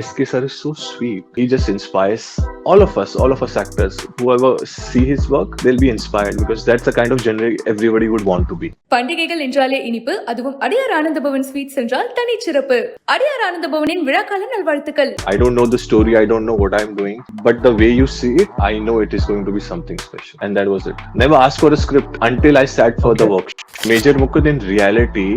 SK sir is so sweet. He just inspires all of us actors. Whoever see his work, they'll be inspired because that's the kind of genre everybody would want to be. பண்டிகைகள் என்றாலே இனிப்பு, அதுவும் அடியார் ஆனந்த Pawan sweets என்றால் தனி சிறப்பு. அடியார் ஆனந்த பவனின் விழாக்கால நல்வாழ்த்துக்கள். I don't know the story, I don't know what I'm doing, but the way you see it, I know it is going to be something special. And that was it. Never asked for a script until I sat for the workshop. Major Mukun in reality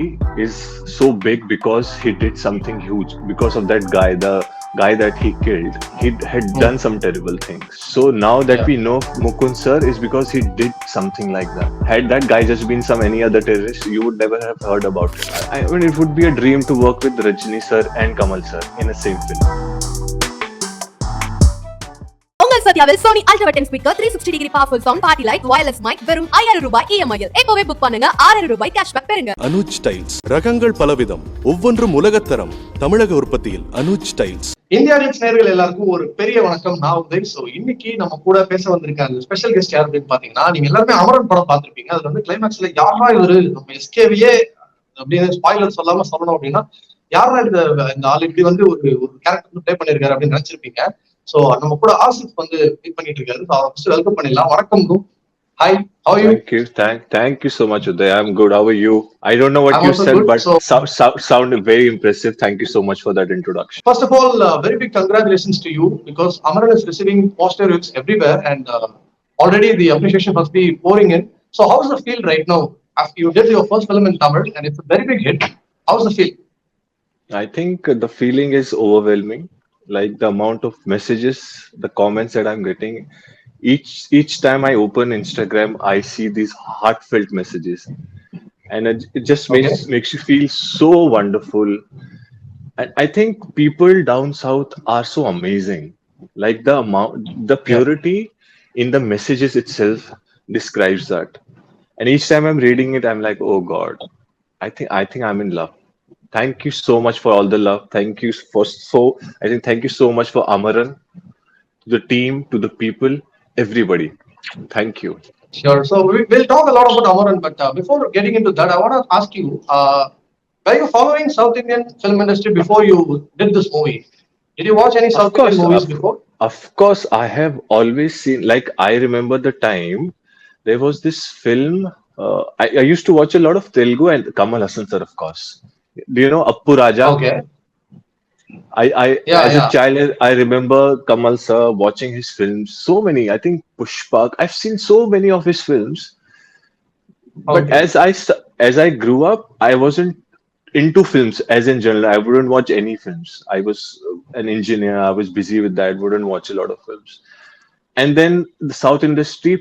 is so big because he did something huge. Because of that guy, the guy that he killed, he had done some terrible things. So now that we know Mukun Sir is because he did something like that. Had that guy just been some any other terrorist, you would never have heard about it. I mean, it would be a dream to work with Rajni Sir and Kamal Sir in a same film. சத்யாவில் Sony ultra button speaker 360 degree powerful sound party light wireless mic வெறும் 5000 ரூபாய் EMI இல் இப்போவே book பண்ணுங்க 6000 ரூபாய் cashback பெறுங்க. Anuj styles ரகங்கள் பலவிதம் ஒவ்வொன்றும் உலகத்தரம் தமிழக உற்பத்தியில் அனுஜ் ஸ்டைல்ஸ். இந்தியா கிளிட்ஸ் நேயர்கள் எல்லாருக்கும் ஒரு பெரிய வணக்கம். நான் உதய். சோ இன்னைக்கு நம்ம கூட பேச வந்திருக்காங்க ஸ்பெஷல் கெஸ்ட் யார் அப்படின்னு பாத்தீங்கன்னா, நீங்க எல்லாருமே அமரன் படம் பார்த்திருப்பீங்க. அதுல வந்து கிளைமேக்ஸ்ல யாரா இவரு நம்ம எஸ்கேவியே அப்படின்னு ஸ்பாயிலர் சொல்லாம சொல்லணும் அப்படின்னா யாரா இந்த ஆள் இப்படி வந்து ஒரு கேரக்டர் பிளே பண்ணிருக்காரு அப்படின்னு நினைச்சிருப்பீங்க. சோ நம்ம கூட ஆசிப் வந்து மீட் பண்ணிட்டு இருக்காரு. அவரை ஃபர்ஸ்ட் வெல்கம் பண்ணிடலாம். வணக்கம் bro. Hi, how are you? Thank you so much, Uday. I'm good. How are you? I don't know what you said, but sounded very impressive. Thank you so much for that introduction. First of all, very big congratulations to you because Amaran is receiving positive reviews everywhere and already the appreciation must be pouring in. So how's the feel right now? After you did your first film in Tamil and it's a very big hit, how's the feel? I think the feeling is overwhelming. Like the amount of messages, the comments that I'm getting, each time I open Instagram, I see these heartfelt messages, and it just makes you feel so wonderful. And I think people down south are so amazing. Like the purity in the messages itself describes that. And each time I'm reading it, I'm like, oh God, I think I'm in love. Thank you so much for all the love. Thank you so much for Amaran, to the team, to the people, everybody. Thank you. Sure. So we'll talk a lot about Amaran, but before getting into that, I want to ask you, were you following South Indian film industry before you did this movie? Did you watch any South Indian movies before? Of course, I have always seen, like I remember the time, there was this film, I used to watch a lot of Telugu and Kamal Hassan sir, of course. Do you know Appu Raja? Okay. As a child, I remember Kamal sir watching his films. So many, I think Pushpak. I've seen so many of his films. But as I grew up, I wasn't into films as in general. I wouldn't watch any films. I was an engineer. I was busy with that. Wouldn't watch a lot of films. And then the South industry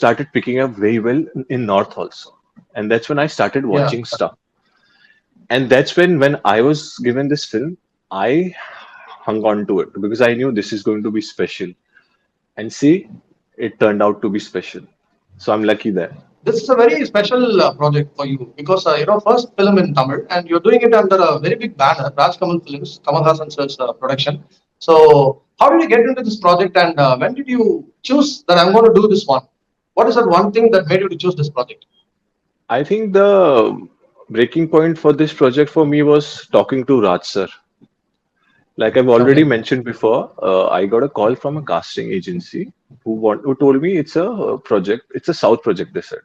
started picking up very well in North also. And that's when I started watching stuff. And that's when I was given this film, I hung on to it because I knew this is going to be special. And see, it turned out to be special. So I'm lucky there. This is a very special project for you because first film in Tamil and you're doing it under a very big banner, Raj Kam Films, Kamal Hassan Sir's production. So how did you get into this project and when did you choose that I'm going to do this one? What is that one thing that made you to choose this project? I think the breaking point for this project for me was talking to Raj sir. Like I've already mentioned before, I got a call from a casting agency who told me it's a project, it's a South project, they said.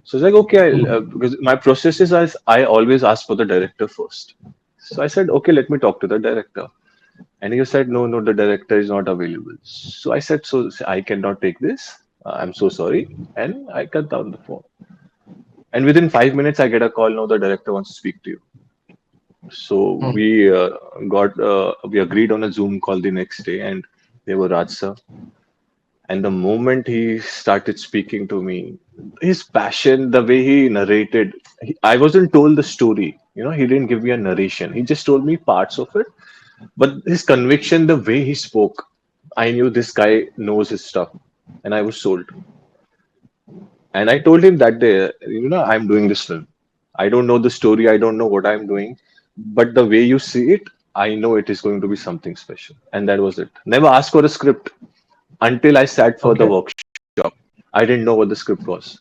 So it's like, okay, because my process is I always ask for the director first. So I said, okay, let me talk to the director. And he said, no, the director is not available. So I said, so I cannot take this. I'm so sorry. And I cut down the phone. And within 5 minutes, I get a call. No, the director wants to speak to you. So we agreed on a Zoom call the next day, and they were Raj sir. And the moment he started speaking to me, his passion, the way he narrated, I wasn't told the story. He didn't give me a narration. He just told me parts of it. But his conviction, the way he spoke, I knew this guy knows his stuff, and I was sold. And I told him that day, I'm doing this film. I don't know the story. I don't know what I'm doing. But the way you see it, I know it is going to be something special. And that was it. Never asked for a script until I sat for the workshop. I didn't know what the script was.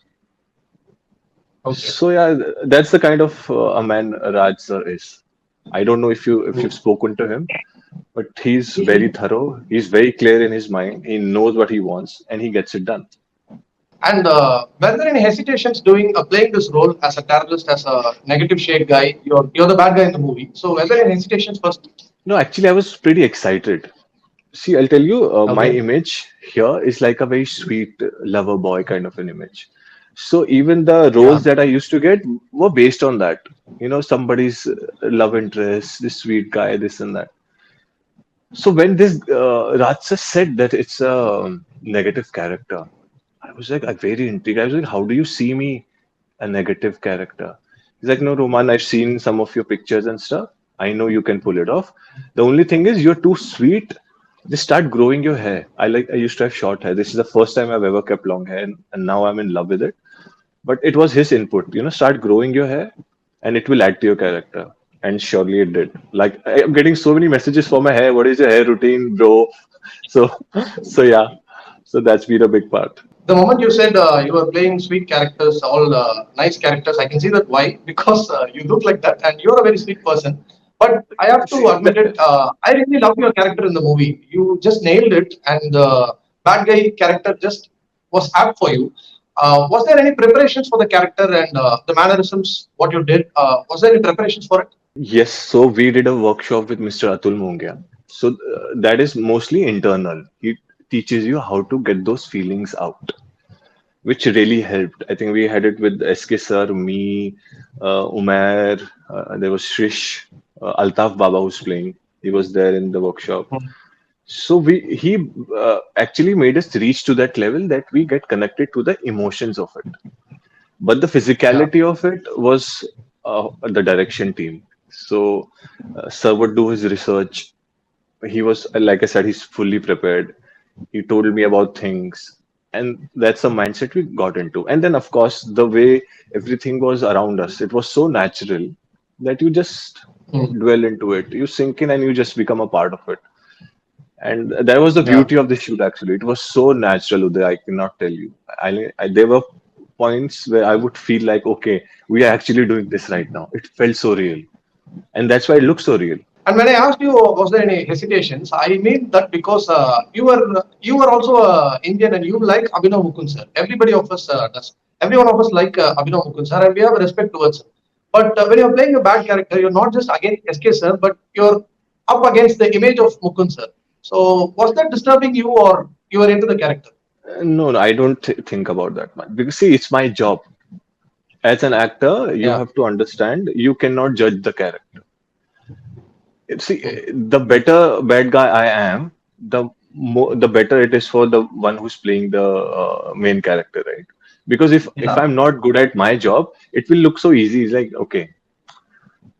Okay. So yeah, that's the kind of a man Raj sir is. I don't know if you've spoken to him, But he's very thorough. He's very clear in his mind. He knows what he wants, and he gets it done. And were there any hesitations doing playing this role as a terrorist, as a negative shade guy? You're the bad guy in the movie. So were there any hesitations first? No, actually, I was pretty excited. See, I'll tell you, my Okay. image here is like a very sweet lover boy kind of an image. So even the Yeah. roles that I used to get were based on that. Somebody's love interest, this sweet guy, this and that. So when this Raj said that it's a negative character, I was like, I'm very intrigued. I was like, how do you see me a negative character? He's like, no, Roman, I've seen some of your pictures and stuff. I know you can pull it off. The only thing is you're too sweet. Just start growing your hair. I used to have short hair. This is the first time I've ever kept long hair, and now I'm in love with it. But it was his input, start growing your hair and it will add to your character. And surely it did. Like I'm getting so many messages for my hair. What is your hair routine, bro? So so yeah. So that's been a big part. The moment you said you were playing sweet characters, all nice characters, I can see that why because you look like that and you're a very sweet person. But I have to admit it, I really love your character in the movie. You just nailed it, and the bad guy character just was apt for you. Was there any preparations for the character and the mannerisms? What you did? Was there any preparations for it? Yes, so we did a workshop with Mr. Atul Mongia. So that is mostly internal. He teaches you how to get those feelings out, which really helped. I think we had it with SK Sir, me, Umair, there was Shrish, Altaf Baba who's playing. He was there in the workshop. So he actually made us reach to that level that we get connected to the emotions of it. But the Yeah. physicality of it was the direction team. So Sir would do his research. He was, like I said, he's fully prepared. He told me about things, and that's the mindset we got into. And then, of course, the way everything was around us, it was so natural that you just Hmm. dwell into it. You sink in and you just become a part of it. And that was the Yeah. beauty of the shoot. Actually, it was so natural, Uday. I cannot tell you. There were points where I would feel like, okay, we are actually doing this right now. It felt so real, and that's why it looks so real. And when I asked you, was there any hesitations? I mean that because you were also Indian and you like Abhinav Mukun Sir. Everybody of us does. Every one of us like Abhinav Mukun Sir, and we have a respect towards him. But when you're playing a bad character, you're not just against SK Sir, but you're up against the image of Mukun Sir. So was that disturbing you, or you were into the character? No, I don't think about that much because see, it's my job. As an actor, you Yeah. have to understand you cannot judge the character. See, the better bad guy I am, the better it is for the one who's playing the main character, right? Because if Yeah. I'm not good at my job, it will look so easy. It's like, okay,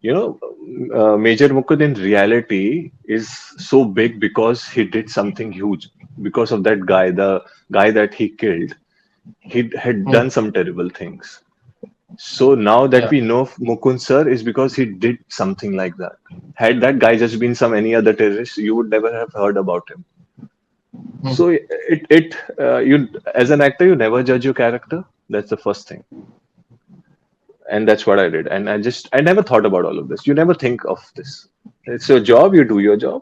Major Mukund in reality is so big because he did something huge. Because of that guy, the guy that he killed, he had Hmm. done some terrible things. So now that Yeah. we know Mukun Sir is because he did something like that. Had that guy just been some any other terrorist, you would never have heard about him. Hmm. So you as an actor, you never judge your character. That's the first thing, and that's what I did. And I never thought about all of this. You never think of this. It's your job. You do your job.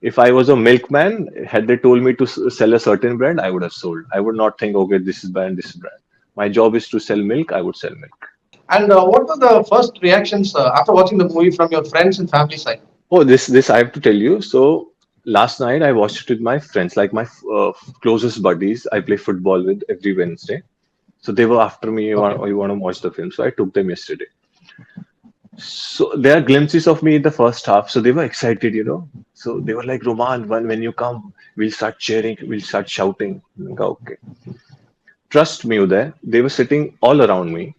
If I was a milkman, had they told me to sell a certain brand, I would have sold. I would not think, okay, this is brand, this is brand. My job is to sell milk. I would sell milk. And what were the first reactions after watching the movie from your friends and family side? Oh, this I have to tell you. So last night I watched it with my friends, like my closest buddies. I play football with every Wednesday. So they were after me. Okay. You want to watch the film? So I took them yesterday. So there are glimpses of me in the first half. So they were excited. So they were like, Roman, when you come, we'll start cheering, we'll start shouting. I go, okay. Trust me, Uday. They were sitting all around me.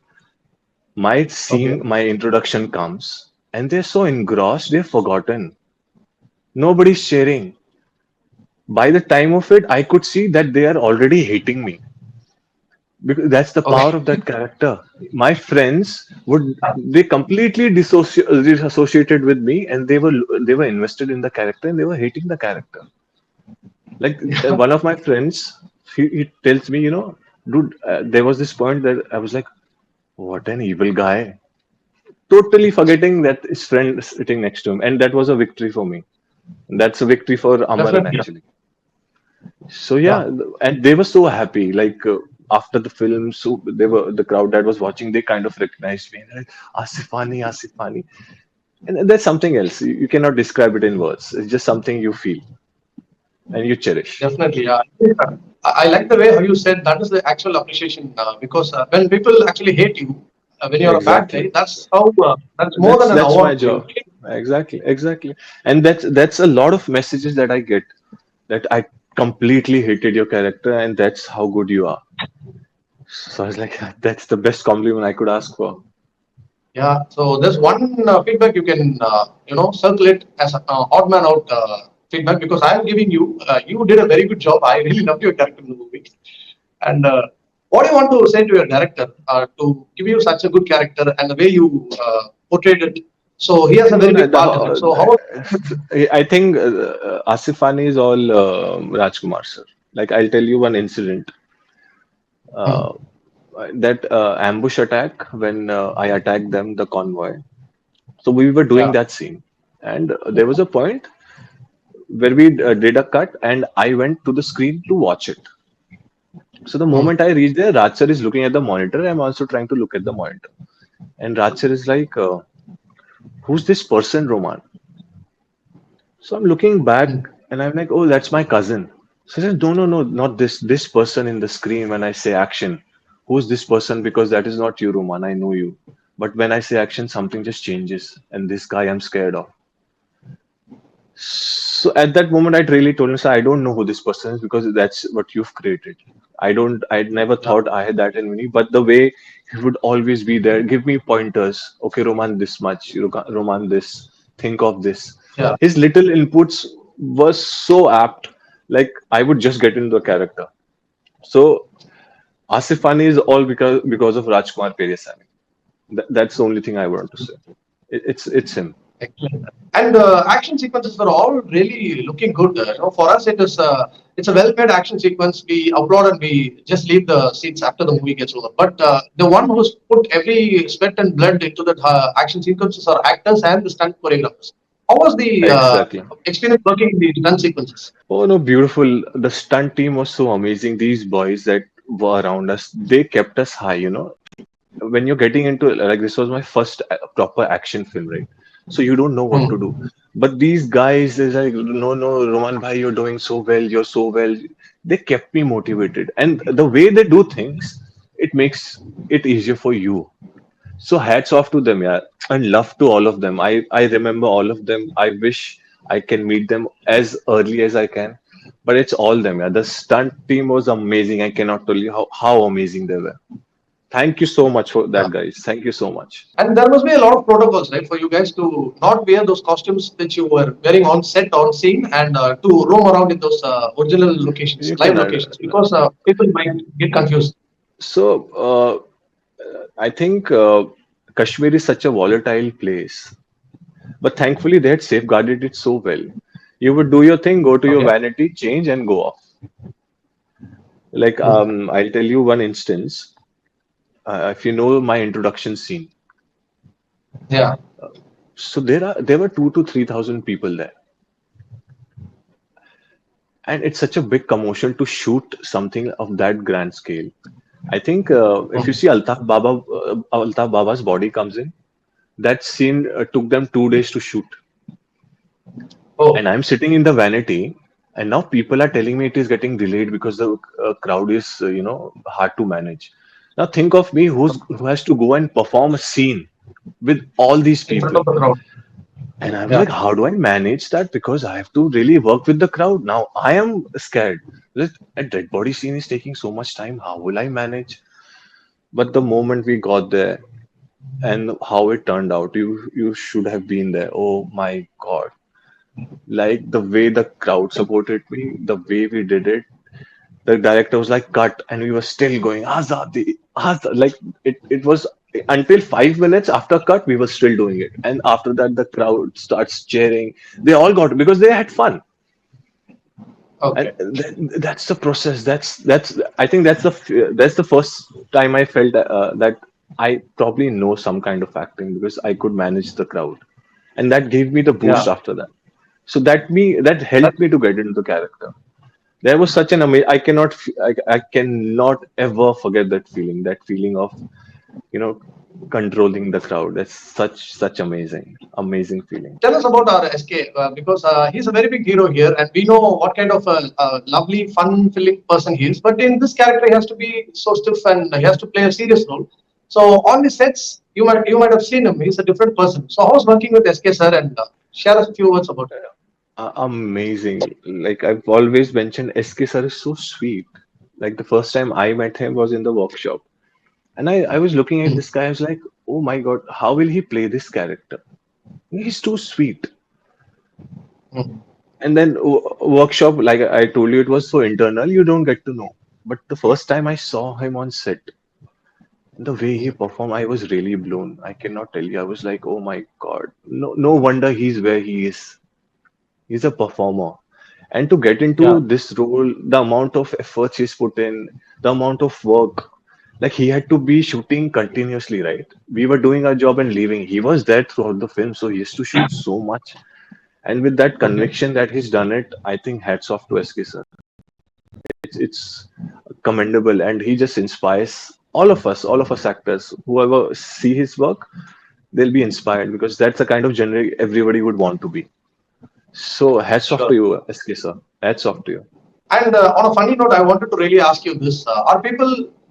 My Okay. scene, my introduction comes, and they're so engrossed, they've forgotten. Nobody's cheering. By the time of it, I could see that they are already hating me because that's the power Okay. of that character. My friends they completely disassociated with me, and they were invested in the character, and they were hating the character. Like one of my friends, he tells me, dude, there was this point that I was like, what an evil guy, totally forgetting that his friend is sitting next to him, and that was a victory for me. That's a victory for Amaran Definitely. actually. So Yeah. yeah, and they were so happy. Like after the film, so they were the crowd that was watching. They kind of recognized me. And they're like, Asif Wani, Asif Wani. And there's something else. You cannot describe it in words. It's just something you feel and you cherish. Definitely, yeah. I like the way how you said that is the actual appreciation because when people actually hate you, when you're a bad guy, Exactly. that's how that's more That's than an that's my award for you. job. Exactly, exactly. And that's a lot of messages that I get that I completely hated your character and that's how good you are. So I was like, that's the best compliment I could ask for. Yeah. So there's one feedback you can circulate as an odd man out feedback because I'm giving you. You did a very good job. I really loved your character in the movie. And what do you want to say to your director to give you such a good character and the way you portrayed it? So he has a No, very no, big part in it. So how? I think Asifani is all Rajkumar sir. Like I'll tell you one incident. Hmm, Uh, that ambush attack when I attacked them, the convoy. So we were doing yeah. that scene, and there was a point where we did a cut, and I went to the screen to watch it. So the Hmm, moment I reached there, Raj sir is looking at the monitor. I'm also trying to look at the monitor, and Raj sir is like, "Who's this person, Roman?" So I'm looking hmm. back, and I'm like, "Oh, that's my cousin." So he says, "No, no, no, not this person in the screen." When I say action, who's this person? Because that is not you, Roman. I know you. But when I say action, something just changes, and this guy I'm scared of. So at that moment, I really told him, "Sir, I don't know who this person is because that's what you've created. I never Yeah, thought I had that in me, but the way he would always be there, give me pointers. Okay, Roman, this much. Roman, this. Think of this. yeah. His little inputs were so apt. Like I would just get into the character. So Asif Fani is all because of Rajkumar Periasamy. That's the only thing I want to say. It's him. Excellent. And action sequences were all really looking good. For us, it's a well-made action sequence. We applaud and we just leave the seats after the movie gets over. But the one who's put every sweat and blood into that action sequences are actors and the stunt choreographers. How was the Exactly. experience working in the stunt sequences? Oh no, beautiful. The stunt team was so amazing. These boys that were around us, they kept us high, When you're getting into like this was my first proper action film, right? So you don't know what to Hmm. do. But these guys is like, no, no, Roman bhai, you're doing so well, you're so well. They kept me motivated. And the way they do things, it makes it easier for you. So hats off to them, yeah, and love to all of them. I remember all of them. I wish I can meet them as early as I can, but it's all them, yeah. The stunt team was amazing. I cannot tell you how amazing they were. Thank you so much for Yeah. that, guys. Thank you so much. And there must be a lot of protocols, right, for you guys to not wear those costumes that you were wearing on set, on scene, and to roam around in those original locations, You live can locations, because people might get confused. so I think Kashmir is such a volatile place, but thankfully they had safeguarded it so well. You would do your thing, go to your Okay. vanity, change, and go off. Like Hmm. I'll tell you one instance. If you know my introduction scene, Yeah. so there were 2 to 3 thousand people there, and it's such a big commotion to shoot something of that grand scale. I think if you Hmm. see Altaf Baba's body comes in, that scene took them 2 days to shoot, Oh, and I'm sitting in the vanity, and now people are telling me it is getting delayed because the crowd is hard to manage. Now think of me who has to go and perform a scene with all these in front people. of the crowd. And I was Yeah. like, how do I manage that? Because I have to really work with the crowd. Now I am scared. That a dead body scene is taking so much time. How will I manage? But the moment we got there and how it turned out, you should have been there. Oh my God. Like the way the crowd supported me, the way we did it. The director was like, cut, and we were still going, Azadi, Azadi. Like it was until 5 minutes after cut, we were still doing it. And after that, the crowd starts cheering. They all got it because they had fun. And Okay. that's the process. That's I think that's the first time I felt that I probably know some kind of acting because I could manage the crowd, and that gave me the boost Yeah. after that. So that helped me to get into the character. There was such an amazing. I cannot ever forget that feeling of, you know, controlling the crowd. That's such amazing feeling. Tell us about our SK because he's a very big hero here, and we know what kind of a lovely, fun-filling person he is. But in this character, he has to be so stiff and he has to play a serious role. So on the sets, you might have seen him. He's a different person. So how's working with SK sir, and share us a few words about it. Amazing. Like I've always mentioned, SK sir is so sweet. Like the first time I met him was in the workshop. And I was looking at this guy, I was like, oh my God, how will he play this character? He's too sweet. Mm. And then workshop, like I told you, it was so internal, you don't get to know. But the first time I saw him on set, the way he performed, I was really blown. I cannot tell you. I was like, oh my God, no wonder he's where he is. He's a performer. And to get Yeah. into this role, the amount of efforts he's put in, the amount of work, like he had to be shooting continuously, right? We were doing our job and leaving. He was there throughout the film, so he used to shoot so much. And with that conviction that he's done it, I think hats off to SK sir. It's commendable, and he just inspires all of us actors. Whoever see his work, they'll be inspired because that's the kind of genre everybody would want to be. So hats off Sure. to you, SK sir. Hats off to you. And on a funny note, I wanted to really ask you this: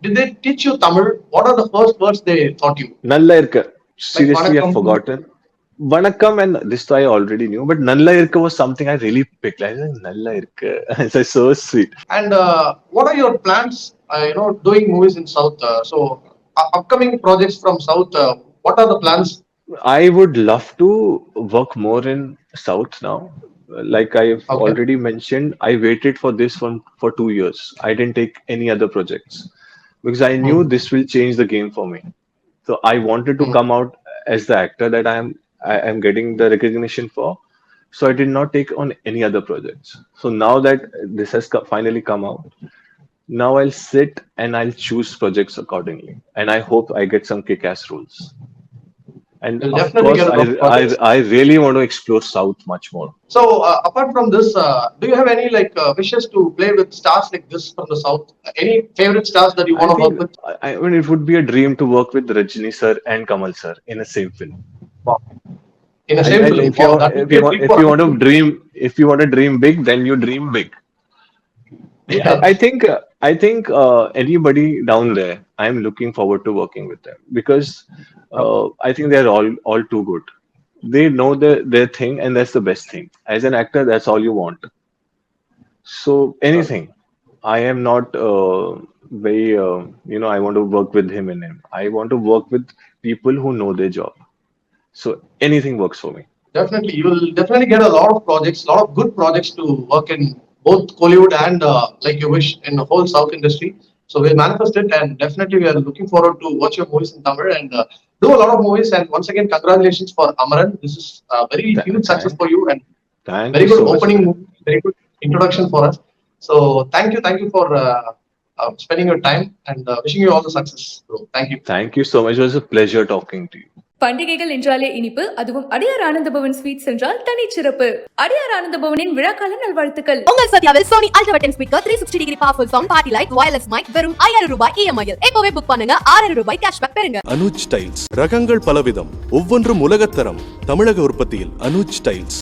did they teach you Tamil? What are the first words they taught you? Nalla irka. Like Seriously, I've vanakkam. forgotten. Vanakkam and this I already knew, but Nalla irka was something I really picked. I was like, Nalla irka. It's so sweet. And what are your plans? Doing movies in South. So upcoming projects from South. What are the plans? I would love to work more in South now. Like I've Okay. already mentioned, I waited for this one for 2 years. I didn't take any other projects because I knew Hmm. this will change the game for me. So I wanted to Hmm. come out as the actor that I am getting the recognition for. So I did not take on any other projects. So now that this has finally come out, now I'll sit and I'll choose projects accordingly. And I hope I get some kick-ass roles. And You'll of definitely course, get a lot of projects. I really want to explore South much more. So apart from this, do you have any wishes to play with stars like this from the South? Any favorite stars that you I want to work think with? I mean it would be a dream to work with Rajni sir and Kamal sir in the same film. Wow. In the And, same and film? if you Wow, that would be a big if you one. want to dream big, then you dream big. Yeah. I think anybody down there, I'm looking forward to working with them because I think they're all too good. They know their thing, and that's the best thing. As an actor, that's all you want. So anything, I am not very I want to work with him and him. I want to work with people who know their job. So anything works for me. Definitely, you will definitely get a lot of projects, a lot of good projects to work in both Kollywood and like you wish in the whole South industry. So we'll manifest it, and definitely we are looking forward to watch your movies in Tamil and do a lot of movies. And once again, congratulations for Amaran. This is a very huge success for you and Thank very you good so much. opening movie, very good introduction for us. So thank you for spending your time and wishing you all the success, bro. Thank you. Thank you so much. It was a pleasure talking to you. பண்டிகைகள் என்றாலே இனிப்பு, அதுவும் அடியார் ஆனந்த Pawan sweets என்றால் தனிச்சிறப்பு. அடியார் ஆனந்த பவனின் விழாக்கால நல்வாழ்த்துக்கள். உங்கள் சத்யாவில் Sony ultra button speaker 360 degree powerful sound party light wireless mic வெறும் 5000 ரூபாய் இஎம்ஐயில் இப்போவே புக் பண்ணுங்க. 6000 ரூபாய் கேஷ்பேக் பெறுங்க. அனுஜ் டைல்ஸ் ரகங்கள் பலவிதம், ஒவ்வொன்றும் உலகத்தரம். தமிழக உற்பத்தியில் அனுஜ் டைல்ஸ்.